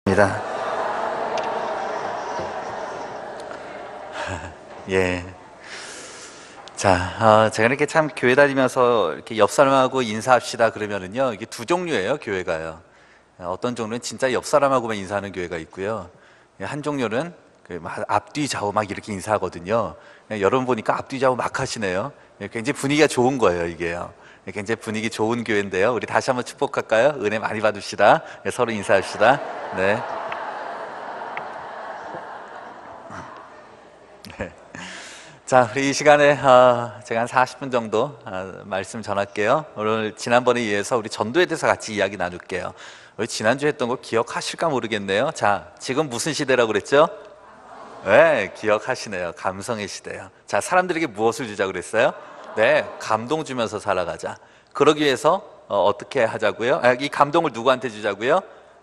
입니다. 예. 자, 제가 이렇게 참 교회 다니면서 이렇게 옆 사람하고 인사합시다 그러면은요, 이게 두 종류예요, 교회가요. 어떤 종류는 진짜 옆 사람하고만 인사하는 교회가 있고요. 한 종류는 막 앞뒤 좌우 막 이렇게 인사하거든요. 여러분 보니까 앞뒤 좌우 막 하시네요. 굉장히 분위기가 좋은 거예요, 이게요. 굉장히 분위기 좋은 교회인데요. 우리 다시 한번 축복할까요? 은혜 많이 받읍시다. 서로 인사합시다. 네. 자, 우리 이 시간에 제가 한 40분 정도 말씀 전할게요. 오늘 지난번에 이어서 우리 전도에 대해서 같이 이야기 나눌게요. 우리 지난주에 했던 거 기억하실까 모르겠네요. 자, 지금 무슨 시대라고 그랬죠? 네, 기억하시네요. 감성의 시대요. 자, 사람들에게 무엇을 주자 그랬어요? 네, 감동 주면서 살아가자. 그러기 위해서 어떻게 하자고요? 이 감동을 누구한테 주자고요?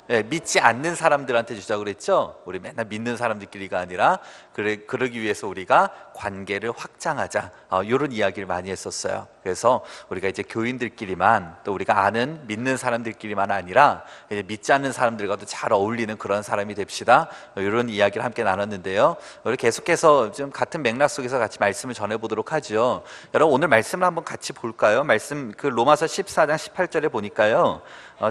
네, 믿지 않는 사람들한테 주자고 그랬죠? 우리 맨날 믿는 사람들끼리가 아니라 그러기 위해서 우리가 관계를 확장하자, 이런 이야기를 많이 했었어요. 그래서 우리가 이제 교인들끼리만, 또 우리가 아는 믿는 사람들끼리만 아니라 이제 믿지 않는 사람들과도 잘 어울리는 그런 사람이 됩시다, 이런 이야기를 함께 나눴는데요. 우리 계속해서 좀 같은 맥락 속에서 같이 말씀을 전해보도록 하죠. 여러분, 오늘 말씀을 한번 같이 볼까요? 말씀 로마서 14장 18절에 보니까요,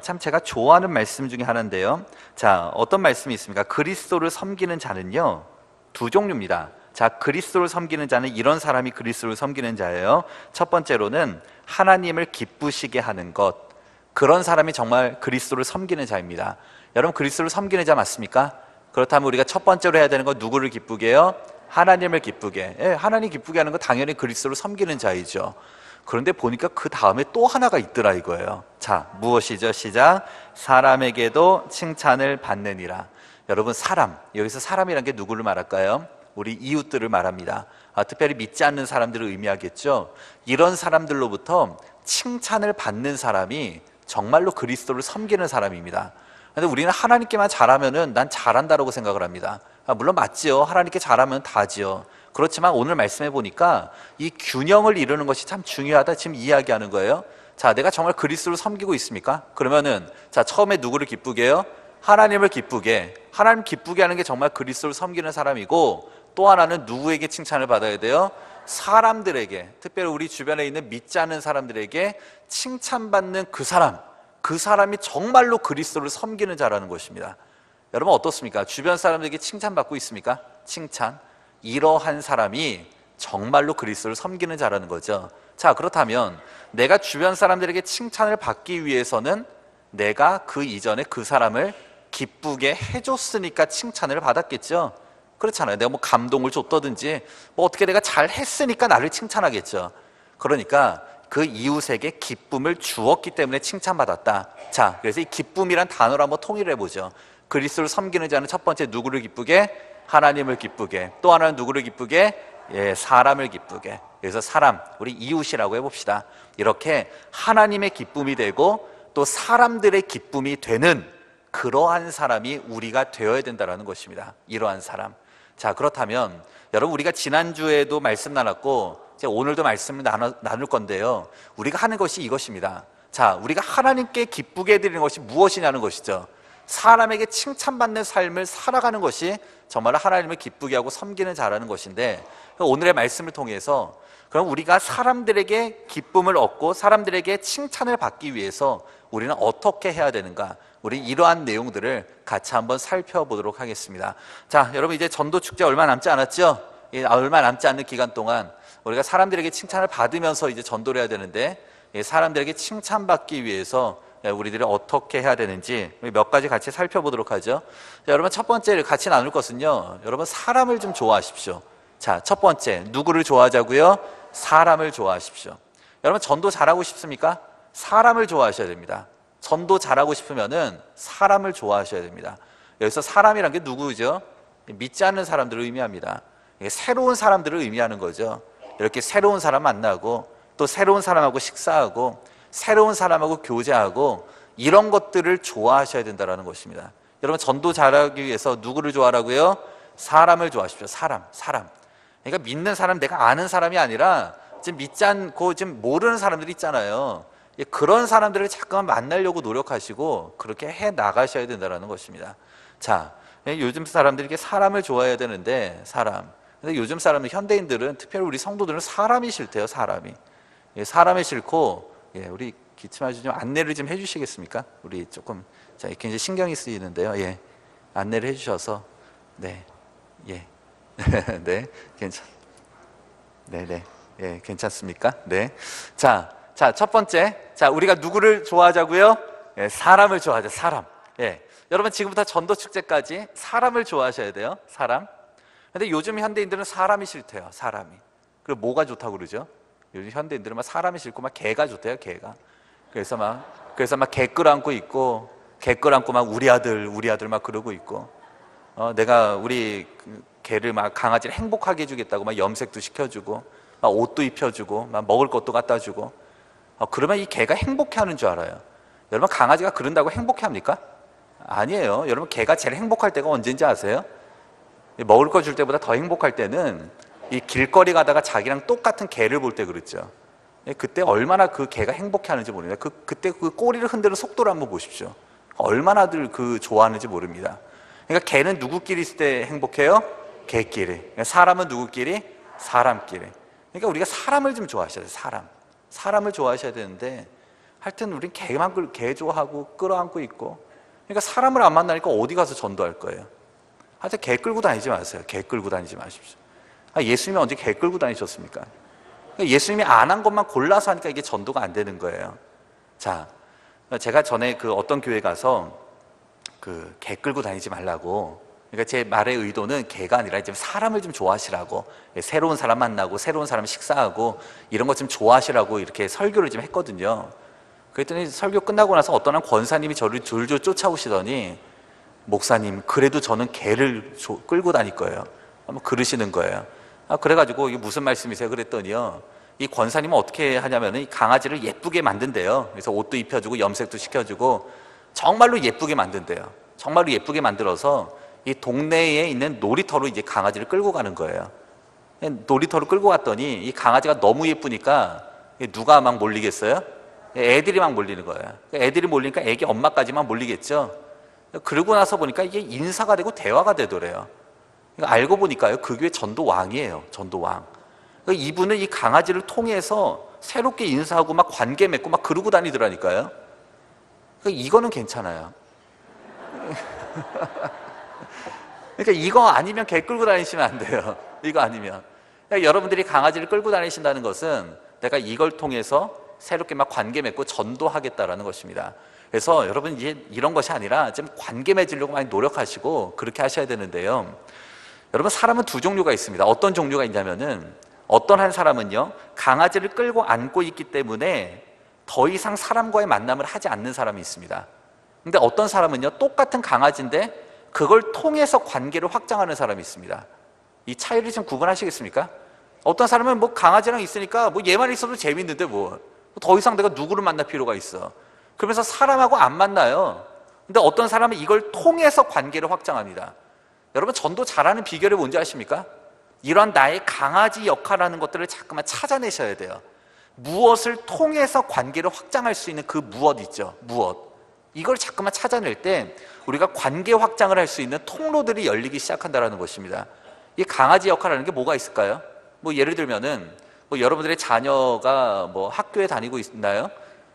참 제가 좋아하는 말씀 중에 하나인데요. 자, 어떤 말씀이 있습니까? 그리스도를 섬기는 자는요, 두 종류입니다. 자, 그리스도를 섬기는 자는 이런 사람이 그리스도를 섬기는 자예요. 첫 번째로는 하나님을 기쁘시게 하는 것, 그런 사람이 정말 그리스도를 섬기는 자입니다. 여러분, 그리스도를 섬기는 자 맞습니까? 그렇다면 우리가 첫 번째로 해야 되는 건 누구를 기쁘게 해요? 하나님을 기쁘게. 예, 하나님 기쁘게 하는 건 당연히 그리스도를 섬기는 자이죠. 그런데 보니까 그 다음에 또 하나가 있더라 이거예요. 자, 무엇이죠? 시작. 사람에게도 칭찬을 받느니라. 여러분, 사람, 여기서 사람이란 게 누구를 말할까요? 우리 이웃들을 말합니다. 특별히 믿지 않는 사람들을 의미하겠죠. 이런 사람들로부터 칭찬을 받는 사람이 정말로 그리스도를 섬기는 사람입니다. 근데 우리는 하나님께만 잘하면은 난 잘한다라고 생각을 합니다. 물론 맞지요. 하나님께 잘하면 다지요. 그렇지만 오늘 말씀해 보니까 이 균형을 이루는 것이 참 중요하다, 지금 이야기하는 거예요. 자, 내가 정말 그리스도를 섬기고 있습니까? 그러면은, 자, 처음에 누구를 기쁘게 해요? 하나님을 기쁘게. 하나님 기쁘게 하는 게 정말 그리스도를 섬기는 사람이고, 또 하나는 누구에게 칭찬을 받아야 돼요? 사람들에게, 특별히 우리 주변에 있는 믿지 않는 사람들에게 칭찬받는 그 사람이 정말로 그리스도를 섬기는 자라는 것입니다. 여러분, 어떻습니까? 주변 사람들에게 칭찬받고 있습니까? 칭찬. 이러한 사람이 정말로 그리스도를 섬기는 자라는 거죠. 자, 그렇다면 내가 주변 사람들에게 칭찬을 받기 위해서는 내가 그 이전에 그 사람을 기쁘게 해줬으니까 칭찬을 받았겠죠. 그렇잖아요. 내가 뭐 감동을 줬다든지 뭐 어떻게 내가 잘 했으니까 나를 칭찬하겠죠. 그러니까 그 이웃에게 기쁨을 주었기 때문에 칭찬받았다. 자, 그래서 이 기쁨이란 단어로 한번 통일을 해보죠. 그리스도를 섬기는 자는 첫 번째 누구를 기쁘게? 하나님을 기쁘게. 또 하나는 누구를 기쁘게? 예, 사람을 기쁘게. 그래서 사람, 우리 이웃이라고 해봅시다. 이렇게 하나님의 기쁨이 되고 또 사람들의 기쁨이 되는 그러한 사람이 우리가 되어야 된다는 것입니다. 이러한 사람. 자, 그렇다면 여러분, 우리가 지난주에도 말씀 나눴고 이제 오늘도 말씀을 나눌 건데요, 우리가 하는 것이 이것입니다. 자, 우리가 하나님께 기쁘게 해드리는 것이 무엇이냐는 것이죠. 사람에게 칭찬받는 삶을 살아가는 것이 정말 하나님을 기쁘게 하고 섬기는 자라는 것인데, 오늘의 말씀을 통해서 그럼 우리가 사람들에게 기쁨을 얻고 사람들에게 칭찬을 받기 위해서 우리는 어떻게 해야 되는가, 우리 이러한 내용들을 같이 한번 살펴보도록 하겠습니다. 자, 여러분, 이제 전도축제 얼마 남지 않았죠? 얼마 남지 않는 기간 동안 우리가 사람들에게 칭찬을 받으면서 이제 전도를 해야 되는데, 사람들에게 칭찬받기 위해서 우리들이 어떻게 해야 되는지 몇 가지 같이 살펴보도록 하죠. 자, 여러분, 첫 번째 같이 나눌 것은요, 여러분, 사람을 좀 좋아하십시오. 자, 첫 번째, 누구를 좋아하자고요? 사람을 좋아하십시오. 여러분, 전도 잘하고 싶습니까? 사람을 좋아하셔야 됩니다. 전도 잘하고 싶으면은 사람을 좋아하셔야 됩니다. 여기서 사람이란 게 누구죠? 믿지 않는 사람들을 의미합니다. 새로운 사람들을 의미하는 거죠. 이렇게 새로운 사람 만나고 또 새로운 사람하고 식사하고 새로운 사람하고 교제하고 이런 것들을 좋아하셔야 된다는 것입니다. 여러분, 전도 잘하기 위해서 누구를 좋아하라고요? 사람을 좋아하십시오. 사람. 그러니까 믿는 사람, 내가 아는 사람이 아니라 지금 믿지 않고 지금 모르는 사람들이 있잖아요. 그런 사람들을 자꾸만 만나려고 노력하시고 그렇게 해 나가셔야 된다는 것입니다. 자, 요즘 사람들이 이렇게 사람을 좋아해야 되는데 사람. 근데 요즘 사람들 현대인들은 특별히 우리 성도들은 사람이 싫대요. 사람이. 예, 사람이 싫고 예, 우리 기침아주 좀 안내를 좀 해주시겠습니까? 우리 조금 자 이렇게 이제 신경이 쓰이는데요. 예, 안내를 해주셔서 네, 예, 네, 네, 예, 괜찮습니까? 네, 자, 첫 번째, 자 우리가 누구를 좋아하자고요? 예, 사람을 좋아하자. 사람. 예, 여러분 지금부터 전도 축제까지 사람을 좋아하셔야 돼요. 사람. 근데 요즘 현대인들은 사람이 싫대요. 사람이. 그리고 뭐가 좋다고 그러죠? 요즘 현대인들은 막 사람이 싫고 막 개가 좋대요. 개가. 그래서 막 개 끌어안고 있고 개 끌어안고 막 우리 아들 막 그러고 있고 내가 우리 개를 막 강아지를 행복하게 해주겠다고 막 염색도 시켜주고 막 옷도 입혀주고 막 먹을 것도 갖다 주고 그러면 이 개가 행복해하는 줄 알아요. 여러분 강아지가 그런다고 행복해합니까? 아니에요. 여러분 개가 제일 행복할 때가 언제인지 아세요? 먹을 거 줄 때보다 더 행복할 때는 이 길거리 가다가 자기랑 똑같은 개를 볼 때 그렇죠. 그때 얼마나 그 개가 행복해하는지 모릅니다. 그때 그 꼬리를 흔드는 속도를 한번 보십시오. 얼마나들 그 좋아하는지 모릅니다. 그러니까 개는 누구끼리 있을 때 행복해요? 개끼리. 그러니까 사람은 누구끼리? 사람끼리. 그러니까 우리가 사람을 좀 좋아하셔야 돼요. 사람을 좋아하셔야 되는데 하여튼 우린 개 좋아하고 끌어안고 있고 그러니까 사람을 안 만나니까 어디 가서 전도할 거예요? 하여튼 개 끌고 다니지 마세요. 개 끌고 다니지 마십시오. 예수님이 언제 개 끌고 다니셨습니까? 예수님이 안 한 것만 골라서 하니까 이게 전도가 안 되는 거예요. 자, 제가 전에 그 어떤 교회 가서 그 개 끌고 다니지 말라고. 그러니까 제 말의 의도는 개가 아니라 이제 사람을 좀 좋아하시라고. 새로운 사람 만나고 새로운 사람 식사하고 이런 것 좀 좋아하시라고 이렇게 설교를 좀 했거든요. 그랬더니 설교 끝나고 나서 어떤 한 권사님이 저를 줄줄 쫓아오시더니 목사님, 그래도 저는 개를 끌고 다닐 거예요. 한번 그러시는 거예요. 그래가지고 이게 무슨 말씀이세요? 그랬더니요. 이 권사님은 어떻게 하냐면 이 강아지를 예쁘게 만든대요. 그래서 옷도 입혀주고 염색도 시켜주고 정말로 예쁘게 만든대요. 정말로 예쁘게 만들어서 이 동네에 있는 놀이터로 이제 강아지를 끌고 가는 거예요. 놀이터로 끌고 갔더니 이 강아지가 너무 예쁘니까 누가 막 몰리겠어요? 애들이 막 몰리는 거예요. 애들이 몰리니까 애기 엄마까지만 몰리겠죠. 그러고 나서 보니까 이게 인사가 되고 대화가 되더래요. 알고 보니까요, 그 교회 전도왕이에요. 전도왕. 이분은 이 강아지를 통해서 새롭게 인사하고 막 관계 맺고 막 그러고 다니더라니까요. 이거는 괜찮아요. 그러니까 이거 아니면 개 끌고 다니시면 안 돼요. 이거 아니면. 그러니까 여러분들이 강아지를 끌고 다니신다는 것은 내가 이걸 통해서 새롭게 막 관계 맺고 전도하겠다라는 것입니다. 그래서 여러분 이제 이런 것이 아니라 좀 관계 맺으려고 많이 노력하시고 그렇게 하셔야 되는데요. 여러분 사람은 두 종류가 있습니다. 어떤 종류가 있냐면은 어떤 한 사람은요 강아지를 끌고 안고 있기 때문에 더 이상 사람과의 만남을 하지 않는 사람이 있습니다. 근데 어떤 사람은요 똑같은 강아지인데 그걸 통해서 관계를 확장하는 사람이 있습니다. 이 차이를 좀 구분하시겠습니까? 어떤 사람은 뭐 강아지랑 있으니까 뭐 얘만 있어도 재밌는데 뭐 더 이상 내가 누구를 만날 필요가 있어. 그러면서 사람하고 안 만나요. 근데 어떤 사람은 이걸 통해서 관계를 확장합니다. 여러분 전도 잘하는 비결이 뭔지 아십니까? 이런 나의 강아지 역할하는 것들을 자꾸만 찾아내셔야 돼요. 무엇을 통해서 관계를 확장할 수 있는 그 무엇 있죠. 무엇. 이걸 자꾸만 찾아낼 때 우리가 관계 확장을 할 수 있는 통로들이 열리기 시작한다는 것입니다. 이 강아지 역할하는 게 뭐가 있을까요? 뭐 예를 들면은 뭐 여러분들의 자녀가 뭐 학교에 다니고 있나요?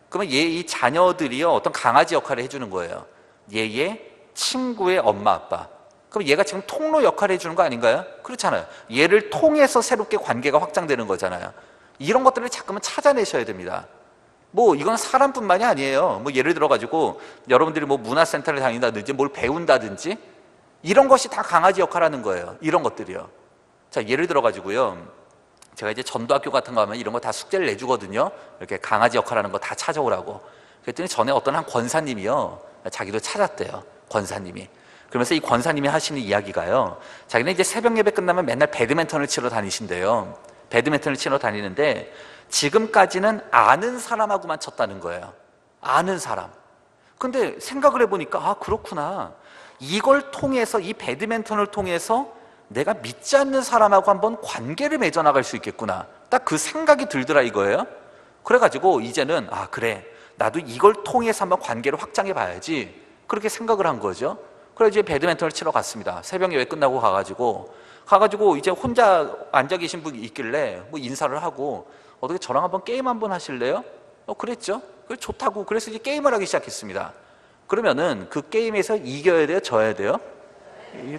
그러면 이 자녀들이요 어떤 강아지 역할을 해주는 거예요. 얘의 친구의 엄마 아빠. 그럼 얘가 지금 통로 역할을 해주는 거 아닌가요? 그렇잖아요. 얘를 통해서 새롭게 관계가 확장되는 거잖아요. 이런 것들을 자꾸만 찾아내셔야 됩니다. 뭐 이건 사람뿐만이 아니에요. 뭐 예를 들어 가지고 여러분들이 뭐 문화센터를 다닌다든지 뭘 배운다든지 이런 것이 다 강아지 역할하는 거예요. 이런 것들이요. 자 예를 들어 가지고요. 제가 이제 전도학교 같은 거 하면 이런 거 다 숙제를 내주거든요. 이렇게 강아지 역할하는 거 다 찾아오라고. 그랬더니 전에 어떤 한 권사님이요. 자기도 찾았대요. 권사님이. 그러면서 이 권사님이 하시는 이야기가요. 자기는 이제 새벽 예배 끝나면 맨날 배드민턴을 치러 다니신대요. 배드민턴을 치러 다니는데 지금까지는 아는 사람하고만 쳤다는 거예요. 아는 사람. 근데 생각을 해보니까 아 그렇구나. 이걸 통해서 이 배드민턴을 통해서 내가 믿지 않는 사람하고 한번 관계를 맺어나갈 수 있겠구나. 딱 그 생각이 들더라 이거예요. 그래가지고 이제는 아 그래 나도 이걸 통해서 한번 관계를 확장해 봐야지. 그렇게 생각을 한 거죠. 그래서 이제 배드민턴을 치러 갔습니다. 새벽 예배 끝나고 가가지고 이제 혼자 앉아 계신 분이 있길래 뭐 인사를 하고 어떻게 저랑 한번 게임 한번 하실래요? 그랬죠. 그래 좋다고. 그래서 이제 게임을 하기 시작했습니다. 그러면은 그 게임에서 이겨야 돼요? 져야 돼요?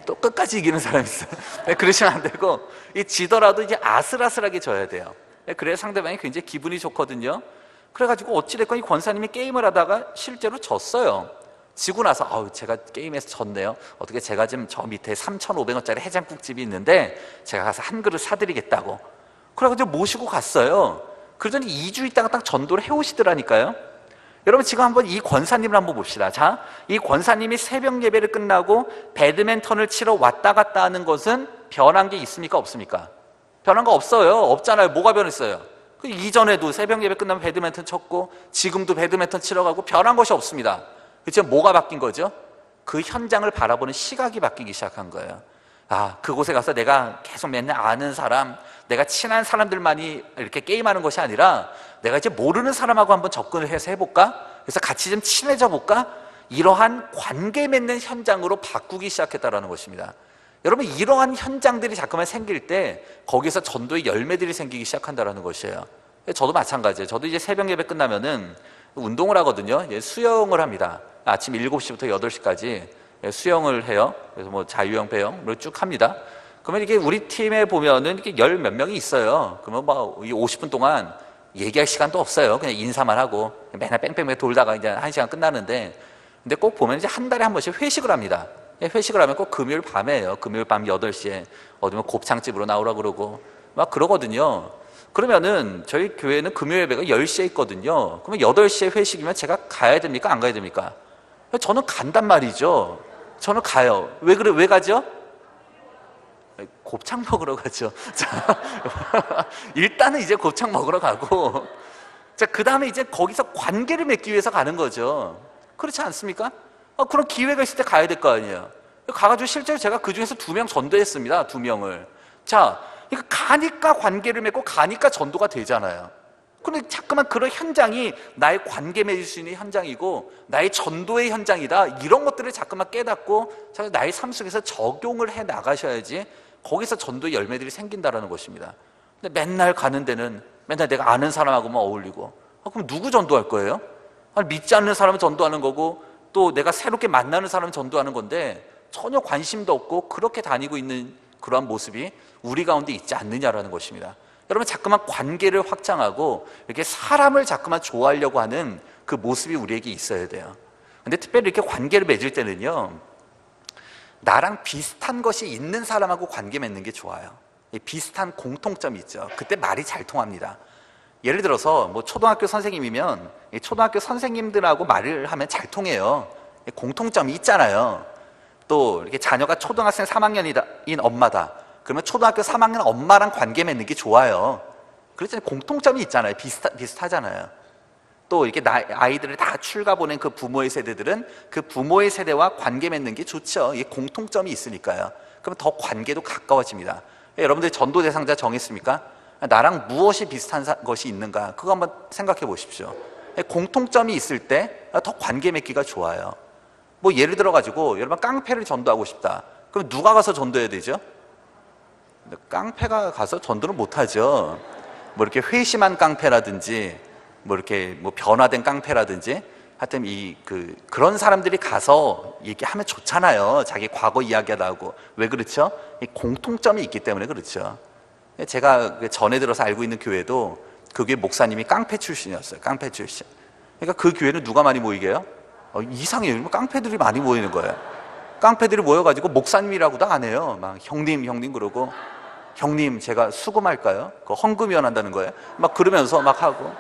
또 끝까지 이기는 사람이 있어요. 그러시면 안 되고 이 지더라도 이제 아슬아슬하게 져야 돼요. 그래야 상대방이 굉장히 기분이 좋거든요. 그래가지고 어찌됐건 이 권사님이 게임을 하다가 실제로 졌어요. 지고 나서 제가 게임에서 졌네요. 어떻게 제가 지금 저 밑에 3,500원짜리 해장국집이 있는데 제가 가서 한 그릇 사드리겠다고. 그래가지고 모시고 갔어요. 그러더니 2주 있다가 딱 전도를 해오시더라니까요. 여러분 지금 한번 이 권사님을 한번 봅시다. 자, 이 권사님이 새벽 예배를 끝나고 배드민턴을 치러 왔다 갔다 하는 것은 변한 게 있습니까? 없습니까? 변한 거 없어요. 없잖아요. 뭐가 변했어요? 그 이전에도 새벽 예배 끝나면 배드민턴 쳤고 지금도 배드민턴 치러 가고 변한 것이 없습니다. 그렇죠? 뭐가 바뀐 거죠? 그 현장을 바라보는 시각이 바뀌기 시작한 거예요. 그곳에 가서 내가 계속 맨날 아는 사람, 내가 친한 사람들만이 이렇게 게임하는 것이 아니라 내가 이제 모르는 사람하고 한번 접근을 해서 해볼까? 그래서 같이 좀 친해져 볼까? 이러한 관계 맺는 현장으로 바꾸기 시작했다는 것입니다. 여러분 이러한 현장들이 자꾸만 생길 때 거기서 전도의 열매들이 생기기 시작한다는 것이에요. 저도 마찬가지예요. 저도 이제 새벽 예배 끝나면은 운동을 하거든요. 수영을 합니다. 아침 7시부터 8시까지 수영을 해요. 그래서 뭐 자유형, 배영을 쭉 합니다. 그러면 이게 우리 팀에 보면은 이렇게 열 몇 명이 있어요. 그러면 뭐 50분 동안 얘기할 시간도 없어요. 그냥 인사만 하고 맨날 뺑뺑뺑 돌다가 이제 1시간 끝나는데, 근데 꼭 보면 이제 한 달에 한 번씩 회식을 합니다. 회식을 하면 꼭 금요일 밤에요. 금요일 밤 8시에 어디면 곱창집으로 나오라 그러고 막 그러거든요. 그러면은 저희 교회는 금요 예배가 10시에 있거든요. 그러면 8시에 회식이면 제가 가야 됩니까? 안 가야 됩니까? 저는 간단 말이죠. 저는 가요. 왜 가죠? 곱창 먹으러 가죠. 자, 일단은 이제 곱창 먹으러 가고, 자, 그 다음에 이제 거기서 관계를 맺기 위해서 가는 거죠. 그렇지 않습니까? 그런 기회가 있을 때 가야 될 거 아니에요. 가가지고 실제로 제가 그 중에서 2명 전도했습니다. 2명을. 자, 그러니까 가니까 관계를 맺고 가니까 전도가 되잖아요. 근데 자꾸만 그런 현장이 나의 관계 맺을 수 있는 현장이고 나의 전도의 현장이다. 이런 것들을 자꾸만 깨닫고 나의 삶 속에서 적용을 해 나가셔야지 거기서 전도의 열매들이 생긴다는 것입니다. 근데 맨날 가는 데는 맨날 내가 아는 사람하고만 어울리고, 그럼 누구 전도할 거예요? 믿지 않는 사람은 전도하는 거고 또 내가 새롭게 만나는 사람은 전도하는 건데 전혀 관심도 없고 그렇게 다니고 있는 그러한 모습이 우리 가운데 있지 않느냐라는 것입니다. 여러분 자꾸만 관계를 확장하고 이렇게 사람을 자꾸만 좋아하려고 하는 그 모습이 우리에게 있어야 돼요. 근데 특별히 이렇게 관계를 맺을 때는요, 나랑 비슷한 것이 있는 사람하고 관계 맺는 게 좋아요. 비슷한 공통점이 있죠. 그때 말이 잘 통합니다. 예를 들어서 뭐 초등학교 선생님이면 초등학교 선생님들하고 말을 하면 잘 통해요. 공통점이 있잖아요. 또 이렇게 자녀가 초등학생 3학년인 엄마다. 그러면 초등학교 3학년 엄마랑 관계 맺는 게 좋아요. 그렇잖아요. 공통점이 있잖아요. 비슷하잖아요. 또 이렇게 아이들을 다 출가 보낸 그 부모의 세대들은 그 부모의 세대와 관계 맺는 게 좋죠. 이게 공통점이 있으니까요. 그럼 더 관계도 가까워집니다. 여러분들 전도 대상자 정했습니까? 나랑 무엇이 비슷한 것이 있는가? 그거 한번 생각해 보십시오. 공통점이 있을 때 더 관계 맺기가 좋아요. 뭐 예를 들어 가지고 여러분 깡패를 전도하고 싶다. 그럼 누가 가서 전도해야 되죠? 깡패가 가서 전도를 못 하죠. 뭐 이렇게 회심한 깡패라든지 뭐 이렇게 뭐 변화된 깡패라든지 하여튼 그런 사람들이 가서 얘기하면 좋잖아요. 자기 과거 이야기하다 하고. 왜 그렇죠? 이 공통점이 있기 때문에 그렇죠. 제가 전에 들어서 알고 있는 교회도 그 교회 목사님이 깡패 출신이었어요. 깡패 출신. 그러니까 그 교회는 누가 많이 모이게요? 이상해요. 깡패들이 많이 모이는 거예요. 깡패들이 모여가지고 목사님이라고도 안 해요. 막 형님 그러고, 형님 제가 수금할까요? 그 헌금위원 한다는 거예요. 막 그러면서 막 하고,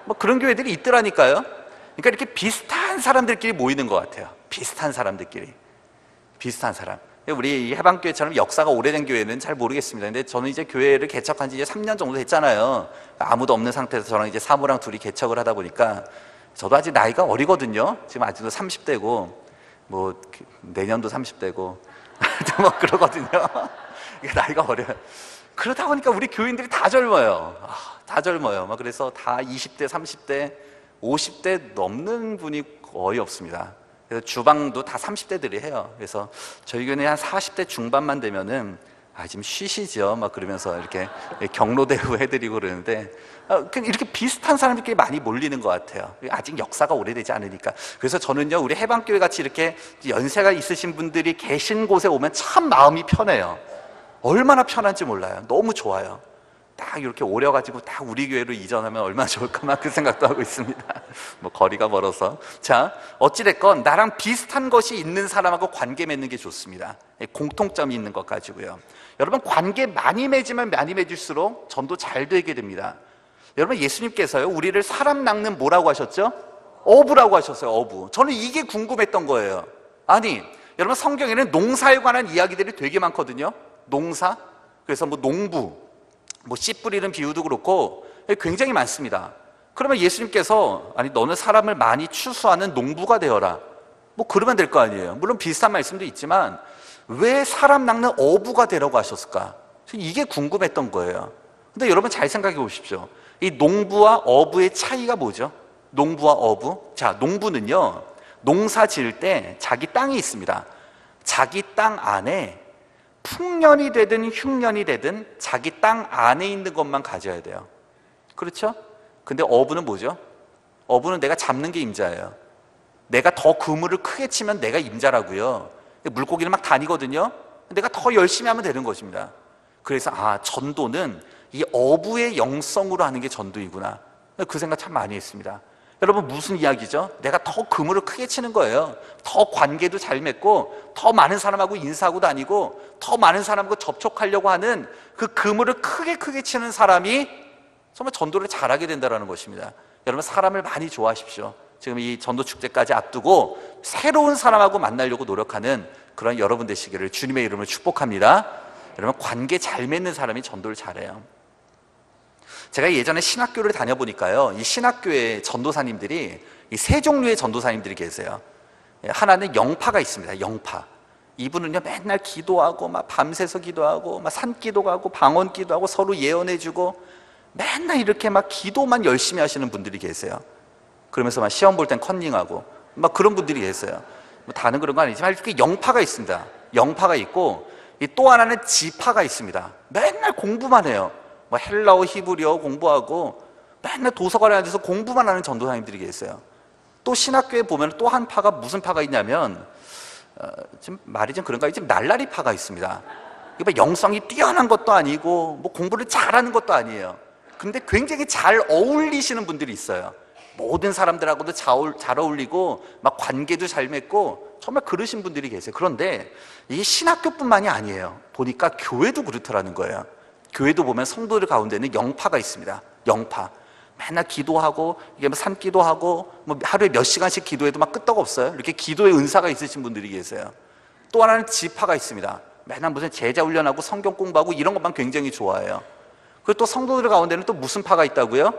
막 그런 교회들이 있더라니까요. 그러니까 이렇게 비슷한 사람들끼리 모이는 것 같아요. 비슷한 사람들끼리. 비슷한 사람. 우리 해방교회처럼 역사가 오래된 교회는 잘 모르겠습니다. 근데 저는 이제 교회를 개척한 지 이제 3년 정도 됐잖아요. 아무도 없는 상태에서 저랑 이제 사모랑 둘이 개척을 하다 보니까 저도 아직 나이가 어리거든요. 지금 아직도 30대고 뭐 내년도 30대고 뭐 그러거든요. 나이가 어려요. 그러다 보니까 우리 교인들이 다 젊어요. 다 젊어요. 막 그래서 다 20대, 30대, 50대 넘는 분이 거의 없습니다. 그래서 주방도 다 30대들이 해요. 그래서 저희 교회는 한 40대 중반만 되면은 지금 쉬시죠 막 그러면서 이렇게 경로대우 해드리고 그러는데 이렇게 비슷한 사람들끼리 많이 몰리는 것 같아요. 아직 역사가 오래되지 않으니까. 그래서 저는요, 우리 해방교회 같이 이렇게 연세가 있으신 분들이 계신 곳에 오면 참 마음이 편해요. 얼마나 편한지 몰라요. 너무 좋아요. 딱 이렇게 오려가지고 딱 우리 교회로 이전하면 얼마나 좋을까 막 그 생각도 하고 있습니다. 뭐 거리가 멀어서. 자, 어찌됐건 나랑 비슷한 것이 있는 사람하고 관계 맺는 게 좋습니다. 공통점이 있는 것 가지고요. 여러분, 관계 많이 맺으면 많이 맺을수록 전도 잘 되게 됩니다. 여러분, 예수님께서요, 우리를 사람 낚는 뭐라고 하셨죠? 어부라고 하셨어요. 어부. 저는 이게 궁금했던 거예요. 아니, 여러분, 성경에는 농사에 관한 이야기들이 되게 많거든요. 농사, 그래서 뭐 농부, 뭐 씨 뿌리는 비유도 그렇고 굉장히 많습니다. 그러면 예수님께서 아니 너는 사람을 많이 추수하는 농부가 되어라, 뭐 그러면 될 거 아니에요. 물론 비슷한 말씀도 있지만 왜 사람 낚는 어부가 되라고 하셨을까? 이게 궁금했던 거예요. 근데 여러분 잘 생각해 보십시오. 이 농부와 어부의 차이가 뭐죠? 농부와 어부. 자, 농부는요, 농사 지을 때 자기 땅이 있습니다. 자기 땅 안에 풍년이 되든 흉년이 되든 자기 땅 안에 있는 것만 가져야 돼요. 그렇죠? 근데 어부는 뭐죠? 어부는 내가 잡는 게 임자예요. 내가 더 그물을 크게 치면 내가 임자라고요. 물고기를 막 다니거든요. 내가 더 열심히 하면 되는 것입니다. 그래서 전도는 이 어부의 영성으로 하는 게 전도이구나, 그 생각 참 많이 했습니다. 여러분, 무슨 이야기죠? 내가 더 그물을 크게 치는 거예요. 더 관계도 잘 맺고 더 많은 사람하고 인사하고 다니고 더 많은 사람하고 접촉하려고 하는 그 그물을 크게 치는 사람이 정말 전도를 잘하게 된다는 것입니다. 여러분, 사람을 많이 좋아하십시오. 지금 이 전도 축제까지 앞두고 새로운 사람하고 만나려고 노력하는 그런 여러분 되시기를 주님의 이름으로 축복합니다. 여러분, 관계 잘 맺는 사람이 전도를 잘해요. 제가 예전에 신학교를 다녀보니까요, 이 신학교의 전도사님들이 이 세 종류의 전도사님들이 계세요. 하나는 영파가 있습니다. 영파. 이분은요, 맨날 기도하고 막 밤새서 기도하고 막 산기도 가고 방언기도 하고 서로 예언해주고 맨날 이렇게 막 기도만 열심히 하시는 분들이 계세요. 그러면서 막 시험 볼 땐 컨닝하고 막 그런 분들이 계세요. 뭐 다는 그런 건 아니지만 이렇게 영파가 있습니다. 영파가 있고, 또 하나는 지파가 있습니다. 맨날 공부만 해요. 뭐 헬라어, 히브리어 공부하고 맨날 도서관에 앉아서 공부만 하는 전도사님들이 계세요. 또 신학교에 보면 또 한 파가 무슨 파가 있냐면 지금 말이 좀 그런가요? 지금 날라리 파가 있습니다. 이거 영성이 뛰어난 것도 아니고 뭐 공부를 잘하는 것도 아니에요. 근데 굉장히 잘 어울리시는 분들이 있어요. 모든 사람들하고도 잘 어울리고 막 관계도 잘 맺고 정말 그러신 분들이 계세요. 그런데 이게 신학교뿐만이 아니에요. 보니까 교회도 그렇더라는 거예요. 교회도 보면 성도들 가운데는 영파가 있습니다. 영파. 맨날 기도하고 이게 뭐 산기도하고 뭐 하루에 몇 시간씩 기도해도 막 끄떡 없어요. 이렇게 기도의 은사가 있으신 분들이 계세요. 또 하나는 지파가 있습니다. 맨날 무슨 제자 훈련하고 성경 공부하고 이런 것만 굉장히 좋아해요. 그리고 또 성도들 가운데는 또 무슨 파가 있다고요?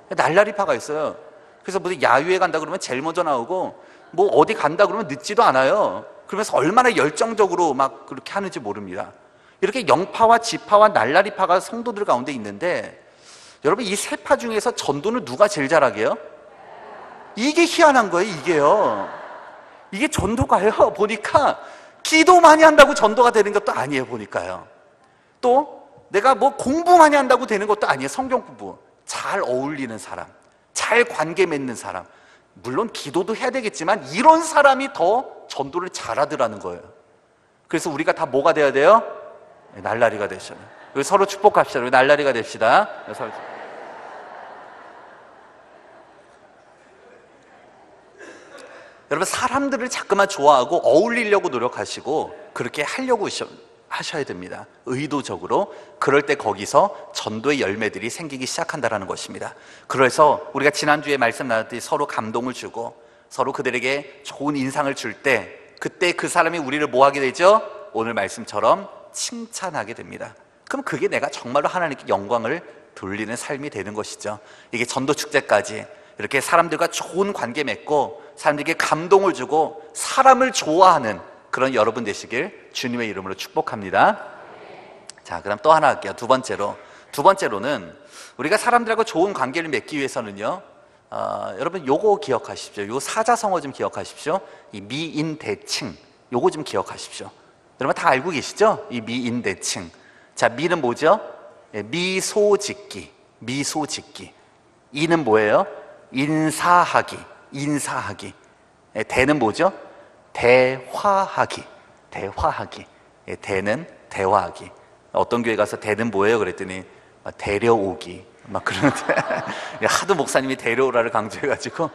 날라리 파가 있어요. 그래서 무슨 야유회 간다 그러면 제일 먼저 나오고 뭐 어디 간다 그러면 늦지도 않아요. 그러면서 얼마나 열정적으로 막 그렇게 하는지 모릅니다. 이렇게 영파와 지파와 날라리파가 성도들 가운데 있는데, 여러분, 이 세 파 중에서 전도는 누가 제일 잘하게요? 이게 희한한 거예요. 이게 전도가요, 보니까 기도 많이 한다고 전도가 되는 것도 아니에요. 보니까요, 또 내가 뭐 공부 많이 한다고 되는 것도 아니에요. 성경 공부 잘 어울리는 사람, 잘 관계 맺는 사람, 물론 기도도 해야 되겠지만 이런 사람이 더 전도를 잘하더라는 거예요. 그래서 우리가 다 뭐가 돼야 돼요? 날라리가 되셔요. 우리 서로 축복합시다. 우리 날라리가 됩시다. 여러분, 사람들을 자꾸만 좋아하고 어울리려고 노력하시고 그렇게 하려고 하셔야 됩니다. 의도적으로. 그럴 때 거기서 전도의 열매들이 생기기 시작한다는 것입니다. 그래서 우리가 지난주에 말씀 나눴듯이 서로 감동을 주고 서로 그들에게 좋은 인상을 줄 때, 그때 그 사람이 우리를 뭐 하게 되죠? 오늘 말씀처럼 칭찬하게 됩니다. 그럼 그게 내가 정말로 하나님께 영광을 돌리는 삶이 되는 것이죠. 이게 전도 축제까지 이렇게 사람들과 좋은 관계 맺고 사람들에게 감동을 주고 사람을 좋아하는 그런 여러분 되시길 주님의 이름으로 축복합니다. 자, 그럼 또 하나 할게요. 두 번째로는 우리가 사람들하고 좋은 관계를 맺기 위해서는요, 여러분 요거 기억하십시오. 요 사자성어 좀 기억하십시오. 이 미인대칭 요거 좀 기억하십시오. 여러분 다 알고 계시죠? 이 미인대칭. 자, 미는 뭐죠? 예, 미소짓기. 미소짓기. 이는 뭐예요? 인사하기. 인사하기. 예, 대는 뭐죠? 대화하기. 대화하기. 예, 대는 대화하기. 어떤 교회 가서 대는 뭐예요? 그랬더니 데려오기. 막 그러는데 하도 목사님이 데려오라를 강조해가지고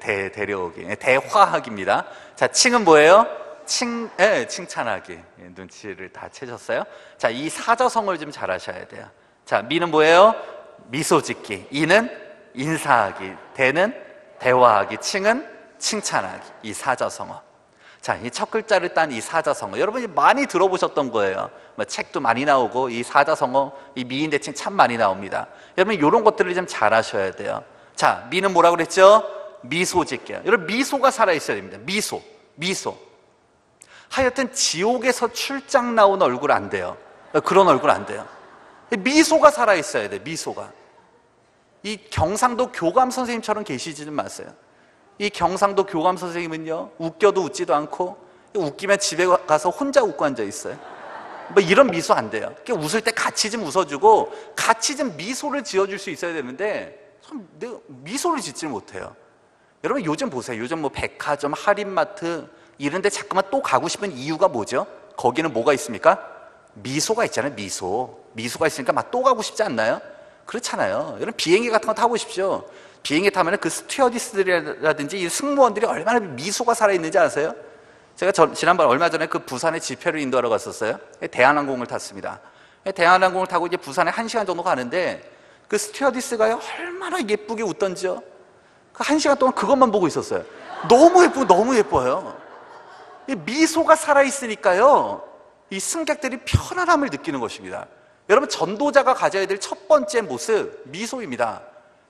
데려오기. 대화하기입니다. 자, 칭은 뭐예요? 칭찬하기. 눈치를 다 채셨어요? 자, 이 사자성어를 좀 잘 하셔야 돼요. 자, 미는 뭐예요? 미소짓기. 이는 인사하기. 대는 대화하기. 칭은 칭찬하기. 이 사자성어. 자, 이 첫 글자를 딴 이 사자성어 여러분이 많이 들어보셨던 거예요. 책도 많이 나오고 이 사자성어, 이 미인대칭 참 많이 나옵니다. 여러분 이런 것들을 좀 잘 하셔야 돼요. 자, 미는 뭐라고 그랬죠? 미소짓기요. 여러분 미소가 살아있어야 됩니다. 미소. 하여튼 지옥에서 출장 나온 얼굴 안 돼요. 그런 얼굴 안 돼요. 미소가 살아있어야 돼요. 미소가. 이 경상도 교감 선생님처럼 계시지는 마세요. 이 경상도 교감 선생님은요, 웃겨도 웃지도 않고 웃기면 집에 가서 혼자 웃고 앉아 있어요. 뭐 이런 미소 안 돼요. 웃을 때 같이 좀 웃어주고 같이 좀 미소를 지어줄 수 있어야 되는데 참 내가 미소를 짓질 못해요. 여러분 요즘 보세요. 요즘 뭐 백화점, 할인마트 이런 데 자꾸만 또 가고 싶은 이유가 뭐죠? 거기는 뭐가 있습니까? 미소가 있잖아요. 미소가 있으니까 막 또 가고 싶지 않나요? 그렇잖아요. 여러분 비행기 같은 거 타보십시오. 비행기 타면 그 스튜어디스들이라든지 이 승무원들이 얼마나 미소가 살아있는지 아세요? 제가 지난번 얼마 전에 그 부산에 집회를 인도하러 갔었어요. 대한항공을 탔습니다. 대한항공을 타고 이제 부산에 1시간 정도 가는데 그 스튜어디스가 얼마나 예쁘게 웃던지요. 그 1시간 동안 그것만 보고 있었어요. 너무 예뻐요. 이 미소가 살아있으니까요, 이 승객들이 편안함을 느끼는 것입니다. 여러분 전도자가 가져야 될 첫 번째 모습, 미소입니다.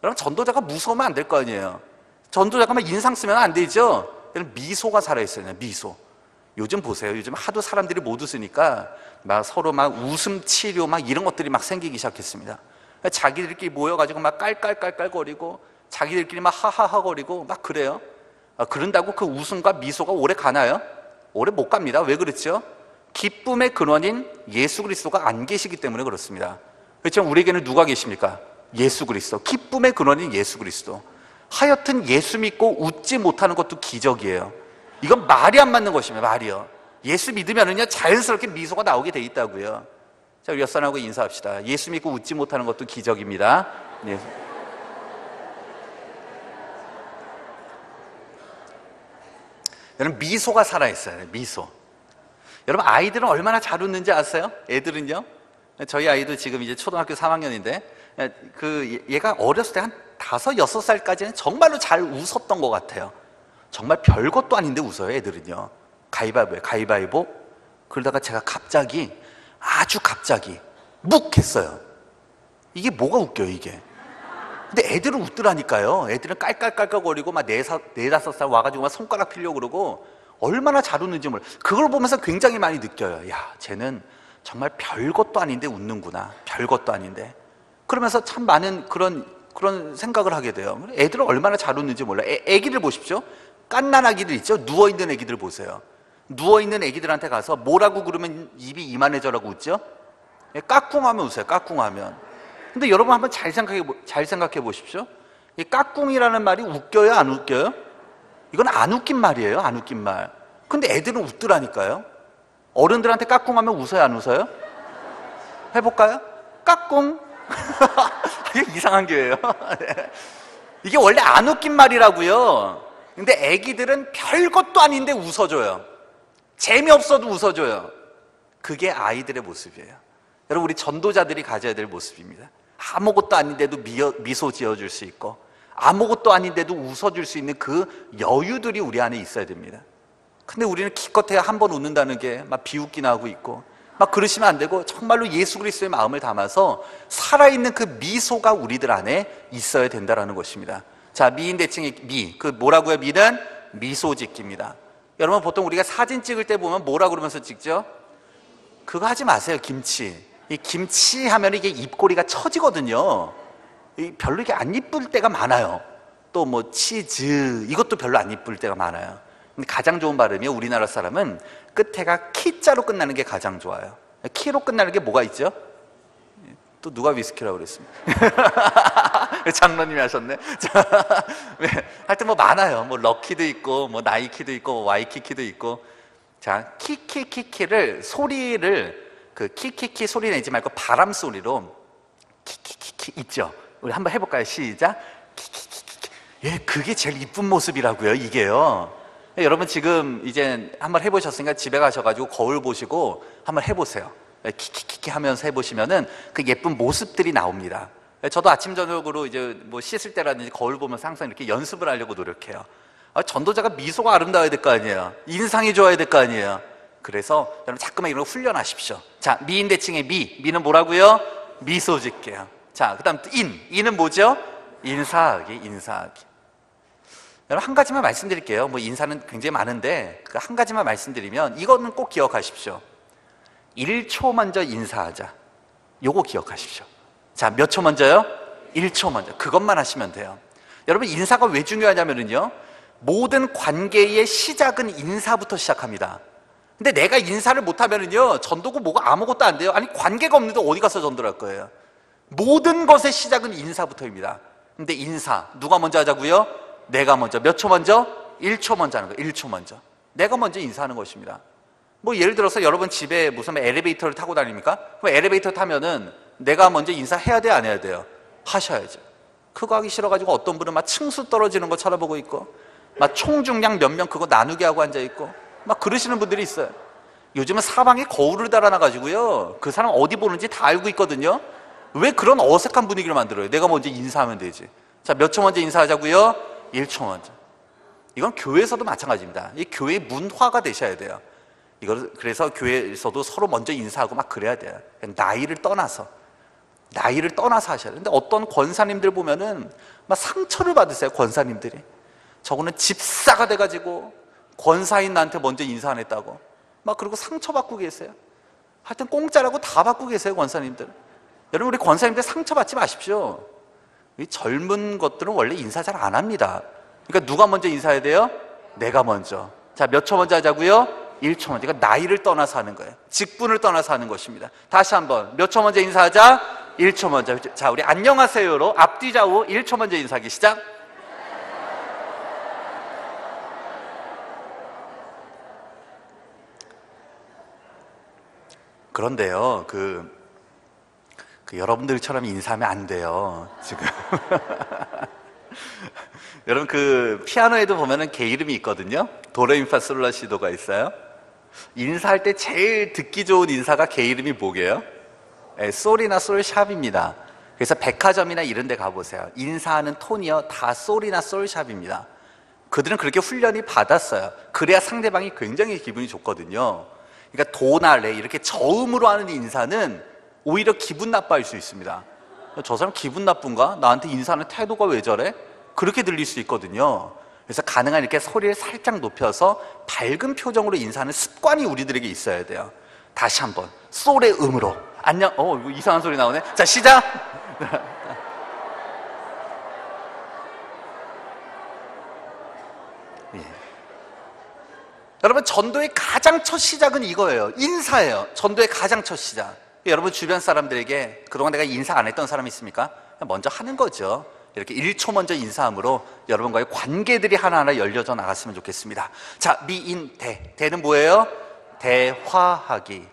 여러분 전도자가 무서우면 안 될 거 아니에요. 전도자가 막 인상 쓰면 안 되죠. 여러분 미소가 살아있어요. 미소. 요즘 보세요. 요즘 하도 사람들이 못 웃으니까 막 서로 막 웃음 치료 막 이런 것들이 막 생기기 시작했습니다. 자기들끼리 모여가지고 막 깔깔깔깔거리고 자기들끼리 막 하하하거리고 막 그래요. 그런다고 그 웃음과 미소가 오래 가나요? 오래 못 갑니다. 왜 그렇죠? 기쁨의 근원인 예수 그리스도가 안 계시기 때문에 그렇습니다. 그렇죠? 우리에게는 누가 계십니까? 예수 그리스도. 기쁨의 근원인 예수 그리스도. 하여튼 예수 믿고 웃지 못하는 것도 기적이에요. 이건 말이 안 맞는 것입니다. 말이요. 예수 믿으면은요 자연스럽게 미소가 나오게 돼 있다고요. 자, 우리 옆사람하고 인사합시다. 예수 믿고 웃지 못하는 것도 기적입니다. 네. 여러분 미소가 살아있어요. 미소. 여러분 아이들은 얼마나 잘 웃는지 아세요? 애들은요. 저희 아이도 지금 이제 초등학교 3학년인데 얘가 어렸을 때 한 5, 6살까지는 정말로 잘 웃었던 것 같아요. 정말 별것도 아닌데 웃어요. 애들은요. 가위바위보. 그러다가 제가 아주 갑자기 묵 했어요. 이게 뭐가 웃겨요 이게. 근데 애들은 웃더라니까요. 애들은 깔깔깔깔거리고 막 4, 5살 와가지고 막 손가락 피려고 그러고 얼마나 잘 웃는지 몰라요. 그걸 보면서 굉장히 많이 느껴요. 야, 쟤는 정말 별것도 아닌데 웃는구나. 별것도 아닌데. 그러면서 참 많은 그런 생각을 하게 돼요. 애들은 얼마나 잘 웃는지 몰라요. 애기들 보십시오. 깐난 아기들 있죠? 누워있는 애기들 보세요. 누워있는 애기들한테 가서 뭐라고 그러면 입이 이만해져라고 웃죠? 까꿍하면 웃어요. 까꿍하면. 근데 여러분 한번 잘 생각해 보십시오. 이 까꿍이라는 말이 웃겨요? 안 웃겨요? 이건 안 웃긴 말이에요. 안 웃긴 말. 근데 애들은 웃더라니까요. 어른들한테 까꿍하면 웃어요? 안 웃어요? 해볼까요? 까꿍. 이게 이상한 교회예요. 이게 원래 안 웃긴 말이라고요. 근데 애기들은 별것도 아닌데 웃어줘요. 재미없어도 웃어줘요. 그게 아이들의 모습이에요. 여러분 우리 전도자들이 가져야 될 모습입니다. 아무것도 아닌데도 미소 지어줄 수 있고 아무것도 아닌데도 웃어줄 수 있는 그 여유들이 우리 안에 있어야 됩니다. 근데 우리는 기껏해야 한 번 웃는다는 게 막 비웃기나 하고 있고 막 그러시면 안 되고 정말로 예수 그리스도의 마음을 담아서 살아있는 그 미소가 우리들 안에 있어야 된다는 것입니다. 자, 미인대칭의 그 뭐라고요? 미는 미소 짓기입니다. 여러분 보통 우리가 사진 찍을 때 보면 뭐라고 그러면서 찍죠? 그거 하지 마세요. 이 김치 하면 이게 입꼬리가 처지거든요. 별로 이게 안 이쁠 때가 많아요. 또 뭐 치즈, 이것도 별로 안 이쁠 때가 많아요. 근데 가장 좋은 발음이 우리나라 사람은 끝에가 키자로 끝나는 게 가장 좋아요. 키로 끝나는 게 뭐가 있죠? 또 누가 위스키라고 그랬습니다. 장로님이 하셨네. 네, 하여튼 뭐 많아요. 뭐 럭키도 있고, 뭐 나이키도 있고, 뭐 와이키키도 있고. 자, 키키키키를 소리를 그 키키키 소리 내지 말고 바람 소리로 키키키키 있죠. 우리 한번 해볼까요? 시작. 키키키키. 예, 그게 제일 이쁜 모습이라고요. 이게요. 여러분 지금 이제 한번 해보셨으니까 집에 가셔가지고 거울 보시고 한번 해보세요. 키키키키 하면서 해보시면은 그 예쁜 모습들이 나옵니다. 저도 아침 저녁으로 이제 뭐 씻을 때라든지 거울 보면서 항상 이렇게 연습을 하려고 노력해요. 전도자가 미소가 아름다워야 될 거 아니에요. 인상이 좋아야 될 거 아니에요. 그래서 여러분 자꾸만 이런 거 훈련하십시오. 자, 미인대칭의 미는 뭐라고요? 미소 짓게요. 자, 그 다음 인은 뭐죠? 인사하기. 여러분 한 가지만 말씀드릴게요. 뭐 인사는 굉장히 많은데 그 한 가지만 말씀드리면 이거는 꼭 기억하십시오. 1초 먼저 인사하자. 요거 기억하십시오. 자, 몇 초 먼저요? 1초 먼저. 그것만 하시면 돼요. 여러분 인사가 왜 중요하냐면요, 모든 관계의 시작은 인사부터 시작합니다. 근데 내가 인사를 못하면요 전도고 뭐가 아무것도 안 돼요. 아니 관계가 없는데 어디 가서 전도를 할 거예요? 모든 것의 시작은 인사부터입니다. 근데 인사 누가 먼저 하자고요? 내가 먼저. 몇 초 먼저? 1초 먼저 하는 거예요. 1초 먼저. 내가 먼저 인사하는 것입니다. 뭐 예를 들어서 여러분 집에 무슨 엘리베이터를 타고 다닙니까? 그럼 엘리베이터 타면은 내가 먼저 인사해야 돼요, 안 해야 돼요? 하셔야죠. 그거 하기 싫어가지고 어떤 분은 막 층수 떨어지는 거 쳐다보고 있고, 막 총중량 몇 명 그거 나누게 하고 앉아있고, 막 그러시는 분들이 있어요. 요즘은 사방에 거울을 달아놔가지고요 그 사람 어디 보는지 다 알고 있거든요. 왜 그런 어색한 분위기를 만들어요? 내가 먼저 인사하면 되지. 자, 몇 초 먼저 인사하자고요? 1초 먼저. 이건 교회에서도 마찬가지입니다. 이 교회의 문화가 되셔야 돼요. 그래서 교회에서도 서로 먼저 인사하고 막 그래야 돼요. 나이를 떠나서 하셔야 돼요. 근데 어떤 권사님들 보면은 막 상처를 받으세요. 권사님들이 저거는 집사가 돼가지고 권사인 나한테 먼저 인사 안 했다고 막 그러고 상처받고 계세요. 하여튼 공짜라고 다 받고 계세요, 권사님들. 여러분 우리 권사님들 상처받지 마십시오. 이 젊은 것들은 원래 인사 잘 안 합니다. 그러니까 누가 먼저 인사해야 돼요? 내가 먼저. 자, 몇 초 먼저 하자고요? 1초 먼저. 그러니까 나이를 떠나서 하는 거예요. 직분을 떠나서 하는 것입니다. 다시 한번 몇 초 먼저 인사하자? 1초 먼저. 자, 우리 안녕하세요로 앞뒤 좌우 1초 먼저 인사하기 시작. 그런데요 여러분들처럼 인사하면 안 돼요 지금. 여러분 그 피아노에도 보면은 개 이름이 있거든요. 도레미파솔라시도가 있어요. 인사할 때 제일 듣기 좋은 인사가 개 이름이 뭐게요? 솔이나 솔샵입니다. 그래서 백화점이나 이런 데 가보세요. 인사하는 톤이요 다 솔이나 솔샵입니다. 그들은 그렇게 훈련이 받았어요. 그래야 상대방이 굉장히 기분이 좋거든요. 그러니까 도나 레 이렇게 저음으로 하는 인사는 오히려 기분 나빠할 수 있습니다. 저 사람 기분 나쁜가? 나한테 인사하는 태도가 왜 저래? 그렇게 들릴 수 있거든요. 그래서 가능한 이렇게 소리를 살짝 높여서 밝은 표정으로 인사하는 습관이 우리들에게 있어야 돼요. 다시 한번 솔의 음으로 안녕. 이거 이상한 소리 나오네. 자, 시작. 예. 여러분 전도의 가장 첫 시작은 이거예요. 인사예요. 전도의 가장 첫 시작. 여러분 주변 사람들에게 그동안 내가 인사 안 했던 사람이 있습니까? 먼저 하는 거죠. 이렇게 1초 먼저 인사함으로 여러분과의 관계들이 하나하나 열려져 나갔으면 좋겠습니다. 자, 미인 대는 뭐예요? 대화하기.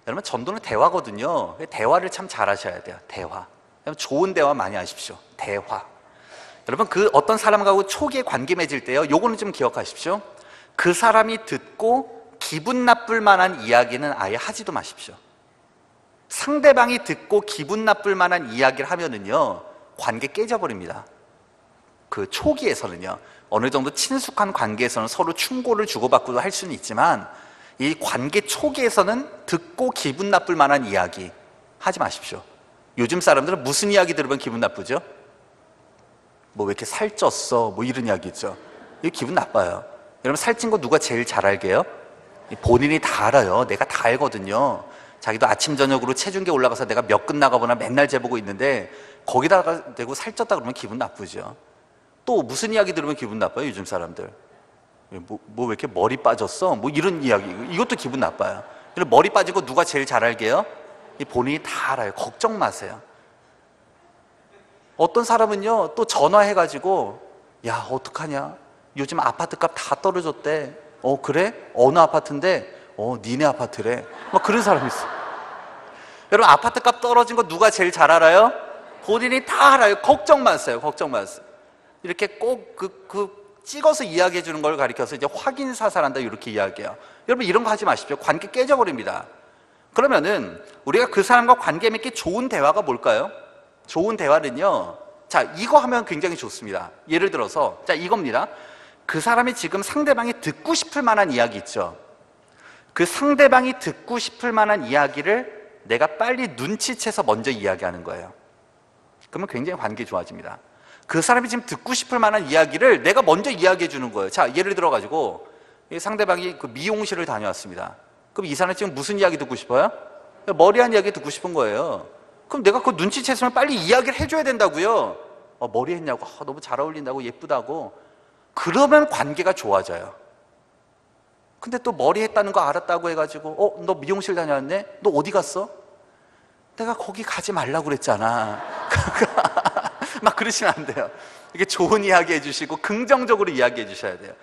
여러분 전도는 대화거든요. 대화를 참 잘하셔야 돼요. 대화. 좋은 대화 많이 하십시오. 대화. 여러분 그 어떤 사람하고 초기에 관계 맺을 때요, 요거는 좀 기억하십시오. 그 사람이 듣고 기분 나쁠 만한 이야기는 아예 하지도 마십시오. 상대방이 듣고 기분 나쁠 만한 이야기를 하면은요 관계 깨져버립니다. 그 초기에서는요, 어느 정도 친숙한 관계에서는 서로 충고를 주고받고도 할 수는 있지만 이 관계 초기에서는 듣고 기분 나쁠 만한 이야기 하지 마십시오. 요즘 사람들은 무슨 이야기 들으면 기분 나쁘죠? 뭐 왜 이렇게 살쪘어? 뭐 이런 이야기 있죠. 이거 기분 나빠요. 여러분 살찐 거 누가 제일 잘 알게요? 본인이 다 알아요. 내가 다 알거든요. 자기도 아침 저녁으로 체중계 올라가서 내가 몇 근 나가거나 맨날 재보고 있는데 거기다가 대고 살쪘다 그러면 기분 나쁘죠. 또 무슨 이야기 들으면 기분 나빠요? 요즘 사람들 뭐 왜 이렇게 머리 빠졌어? 뭐 이런 이야기, 이것도 기분 나빠요. 그리고 머리 빠진 거 누가 제일 잘 알게요? 본인이 다 알아요. 걱정 마세요. 어떤 사람은요 또 전화해가지고 야 어떡하냐, 요즘 아파트값 다 떨어졌대. 그래? 어느 아파트인데? 니네 아파트래. 막 그런 사람이 있어. 여러분, 아파트값 떨어진 거 누가 제일 잘 알아요? 본인이 다 알아요. 걱정 마세요. 걱정 마세요. 이렇게 꼭 찍어서 이야기해 주는 걸 가리켜서 이제 확인 사살한다 이렇게 이야기해요. 여러분, 이런 거 하지 마십시오. 관계 깨져버립니다. 그러면은 우리가 그 사람과 관계 맺기 좋은 대화가 뭘까요? 좋은 대화는요, 자, 이거 하면 굉장히 좋습니다. 예를 들어서 자, 이겁니다. 그 사람이 지금 상대방이 듣고 싶을 만한 이야기 있죠. 그 상대방이 듣고 싶을 만한 이야기를 내가 빨리 눈치채서 먼저 이야기하는 거예요. 그러면 굉장히 관계 좋아집니다. 그 사람이 지금 듣고 싶을 만한 이야기를 내가 먼저 이야기해 주는 거예요. 자, 예를 들어 가지고 상대방이 그 미용실을 다녀왔습니다. 그럼 이 사람이 지금 무슨 이야기 듣고 싶어요? 머리한 이야기 듣고 싶은 거예요. 그럼 내가 그 눈치챘으면 빨리 이야기를 해줘야 된다고요. 머리 했냐고, 너무 잘 어울린다고, 예쁘다고. 그러면 관계가 좋아져요. 근데 또 머리 했다는 거 알았다고 해가지고 너 미용실 다녀왔네? 너 어디 갔어? 내가 거기 가지 말라고 그랬잖아. 막 그러시면 안 돼요. 이게 좋은 이야기 해주시고 긍정적으로 이야기해 주셔야 돼요.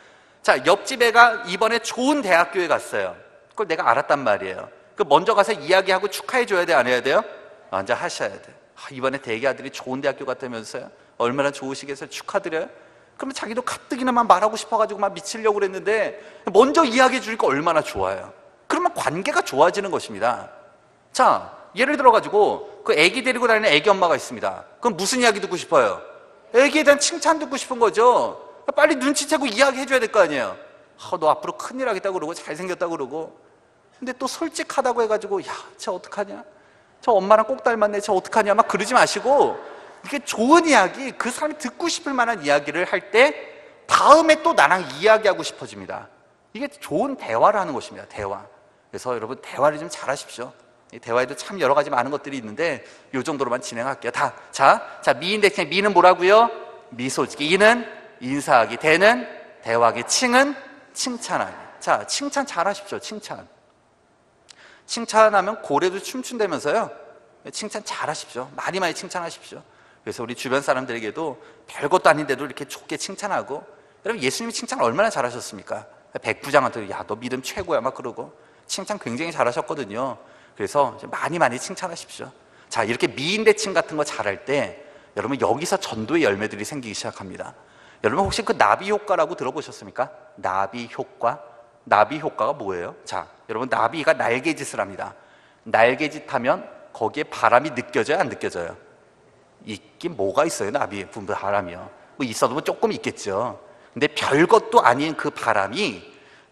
자, 옆집 애가 이번에 좋은 대학교에 갔어요. 그걸 내가 알았단 말이에요. 그 먼저 가서 이야기하고 축하해 줘야 돼, 안 해야 돼요? 먼저 하셔야 돼요. 이번에 대기 아들이 좋은 대학교 갔다면서요? 얼마나 좋으시겠어요? 축하드려요? 그러면 자기도 가뜩이나만 말하고 싶어가지고 막 미치려고 그랬는데 먼저 이야기해 주니까 얼마나 좋아요. 그러면 관계가 좋아지는 것입니다. 자, 예를 들어가지고 그 애기 데리고 다니는 애기 엄마가 있습니다. 그럼 무슨 이야기 듣고 싶어요? 애기에 대한 칭찬 듣고 싶은 거죠. 빨리 눈치채고 이야기해 줘야 될 거 아니에요. 너 앞으로 큰일 하겠다고 그러고 잘생겼다고 그러고. 근데 또 솔직하다고 해가지고 야, 쟤 어떡하냐? 저 엄마랑 꼭 닮았네. 저 어떡하냐? 막 그러지 마시고 이게 좋은 이야기, 그 사람이 듣고 싶을 만한 이야기를 할 때 다음에 또 나랑 이야기하고 싶어집니다. 이게 좋은 대화를 하는 것입니다. 대화. 그래서 여러분, 대화를 좀 잘하십시오. 이 대화에도 참 여러 가지 많은 것들이 있는데 이 정도로만 진행할게요. 자, 미인 대칭, 미는 뭐라고요? 미소짓기. 이는 인사하기. 대는 대화하기. 칭은 칭찬하기. 자, 칭찬 잘하십시오. 칭찬하면 고래도 춤춘다면서요. 칭찬 잘하십시오. 많이 칭찬하십시오. 그래서 우리 주변 사람들에게도 별것도 아닌데도 이렇게 좋게 칭찬하고. 여러분, 예수님이 칭찬을 얼마나 잘하셨습니까? 백부장한테 야, 너 믿음 최고야 막 그러고 칭찬 굉장히 잘하셨거든요. 그래서 많이 칭찬하십시오. 자, 이렇게 미인대칭 같은 거 잘할 때 여러분, 여기서 전도의 열매들이 생기기 시작합니다. 여러분, 혹시 그 나비 효과라고 들어보셨습니까? 나비 효과? 나비 효과가 뭐예요? 자, 여러분, 나비가 날개짓을 합니다. 날개짓하면 거기에 바람이 느껴져요, 안 느껴져요? 있긴 뭐가 있어요, 나비에 바람이요. 뭐 있어도 뭐 조금 있겠죠. 근데 별것도 아닌 그 바람이